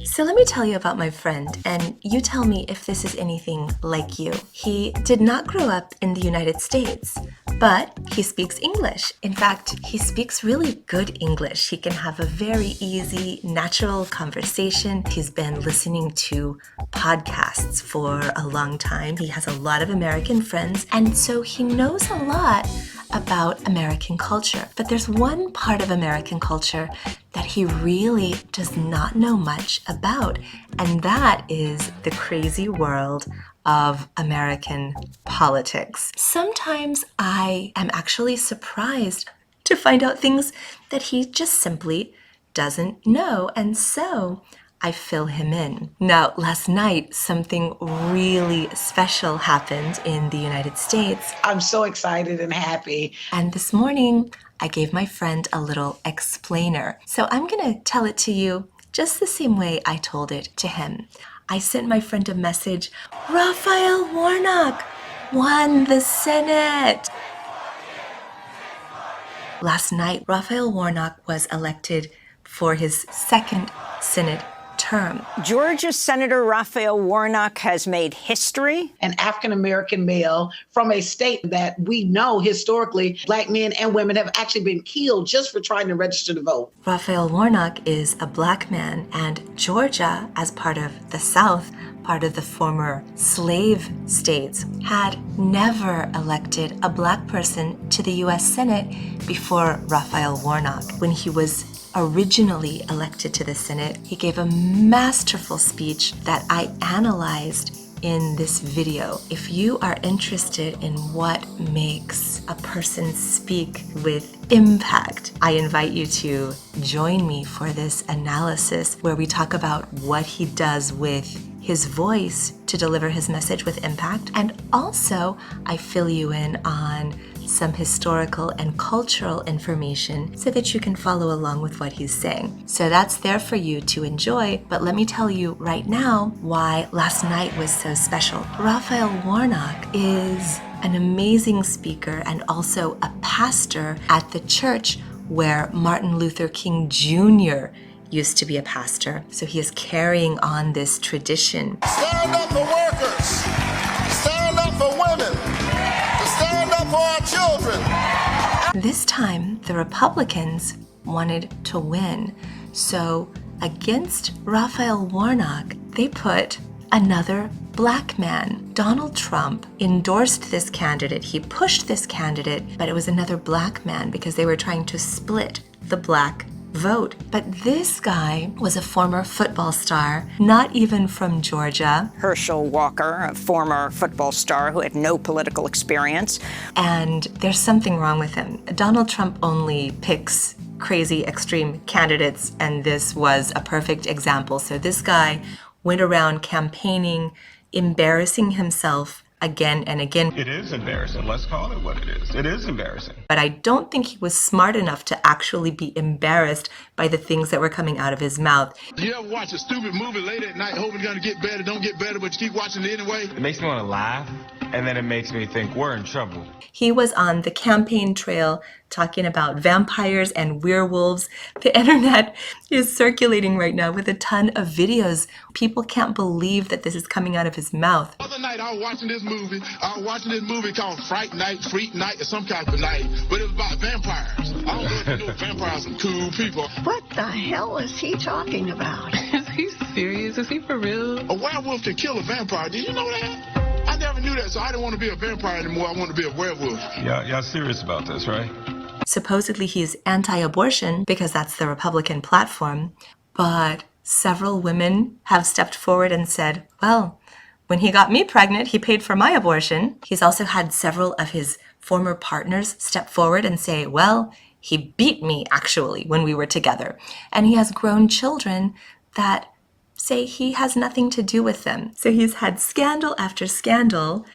So let me tell you about my friend, and you tell me if this is anything like you. He did not grow up in the United States, but he speaks English. In fact, he speaks really good English. He can have a very easy, natural conversation. He's been listening to podcasts for a long time. He has a lot of American friends, and so he knows a lot about American culture. But there's one part of American culture that he really does not know much about, and that is the crazy world of American politics. Sometimes I am actually surprised to find out things that he just simply doesn't know, and so I fill him in. Now, last night, something really special happened in the United States. I'm so excited and happy. And this morning, I gave my friend a little explainer. So I'm gonna tell it to you just the same way I told it to him. I sent my friend a message, Raphael Warnock won the Senate. Last night, Raphael Warnock was elected for his second Senate term. Georgia Senator Raphael Warnock has made history. An African-American male from a state that we know historically Black men and women have actually been killed just for trying to register to vote. Raphael Warnock is a Black man, and Georgia, as part of the South, part of the former slave states, had never elected a Black person to the U.S. Senate before Raphael Warnock. When he was originally elected to the Senate, he gave a masterful speech that I analyzed in this video. If you are interested in what makes a person speak with impact, I invite you to join me for this analysis where we talk about what he does with his voice to deliver his message with impact, and also I fill you in on some historical and cultural information so that you can follow along with what he's saying. So that's there for you to enjoy, but let me tell you right now why last night was so special. Raphael Warnock is an amazing speaker and also a pastor at the church where Martin Luther King Jr. used to be a pastor. So he is carrying on this tradition. Stand up for workers. Stand up for women. Stand up for our children. This time, the Republicans wanted to win. So against Raphael Warnock, they put another Black man. Donald Trump endorsed this candidate. He pushed this candidate, but it was another Black man because they were trying to split the Black vote. But this guy was a former football star, not even from Georgia. Herschel Walker, a former football star who had no political experience. And there's something wrong with him. Donald Trump only picks crazy extreme candidates, and this was a perfect example. So this guy went around campaigning, embarrassing himself again and again. It is embarrassing. Let's call it what it is. It is embarrassing. But I don't think he was smart enough to actually be embarrassed by the things that were coming out of his mouth. You ever watch a stupid movie late at night hoping it's going to get better, don't get better, but you keep watching it anyway? It makes me want to laugh, and then it makes me think we're in trouble. He was on the campaign trail talking about vampires and werewolves. The internet is circulating right now with a ton of videos. People can't believe that this is coming out of his mouth. The other night I was watching this movie. Called Fright Night, Freak Night, or some kind of night, but it was about vampires. I don't know if you know vampires are cool people. What the hell is he talking about? Is he serious? Is he for real? A werewolf can kill a vampire. Did you know that? I never knew that, so I didn't want to be a vampire anymore. I want to be a werewolf. Y'all serious about this, right? Supposedly he's anti-abortion because that's the Republican platform, but several women have stepped forward and said, well, when he got me pregnant, he paid for my abortion. He's also had several of his former partners step forward and say, well, he beat me actually when we were together. And he has grown children that say he has nothing to do with them. So he's had scandal after scandal,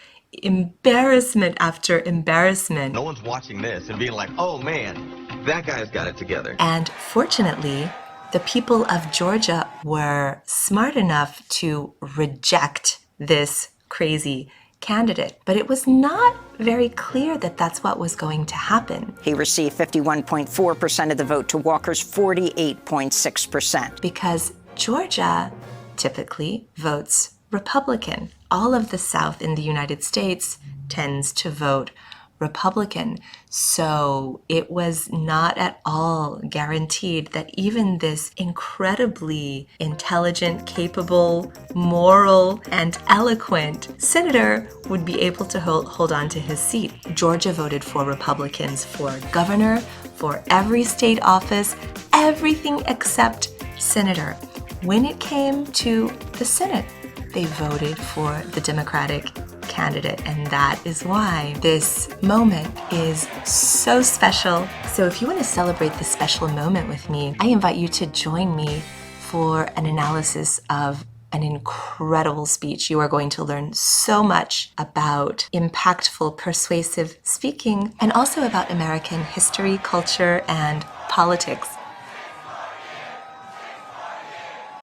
embarrassment after embarrassment. No one's watching this and being like, oh man, that guy's got it together. And fortunately, the people of Georgia were smart enough to reject this crazy candidate. But it was not very clear that that's what was going to happen. He received 51.4% of the vote to Walker's 48.6%. Because Georgia typically votes Republican. All of the South in the United States tends to vote Republican. So it was not at all guaranteed that even this incredibly intelligent, capable, moral, and eloquent senator would be able to hold on to his seat. Georgia voted for Republicans for governor, for every state office, everything except senator. When it came to the Senate, they voted for the Democratic candidate, and that is why this moment is so special. So if you want to celebrate this special moment with me, I invite you to join me for an analysis of an incredible speech. You are going to learn so much about impactful, persuasive speaking, and also about American history, culture, and politics.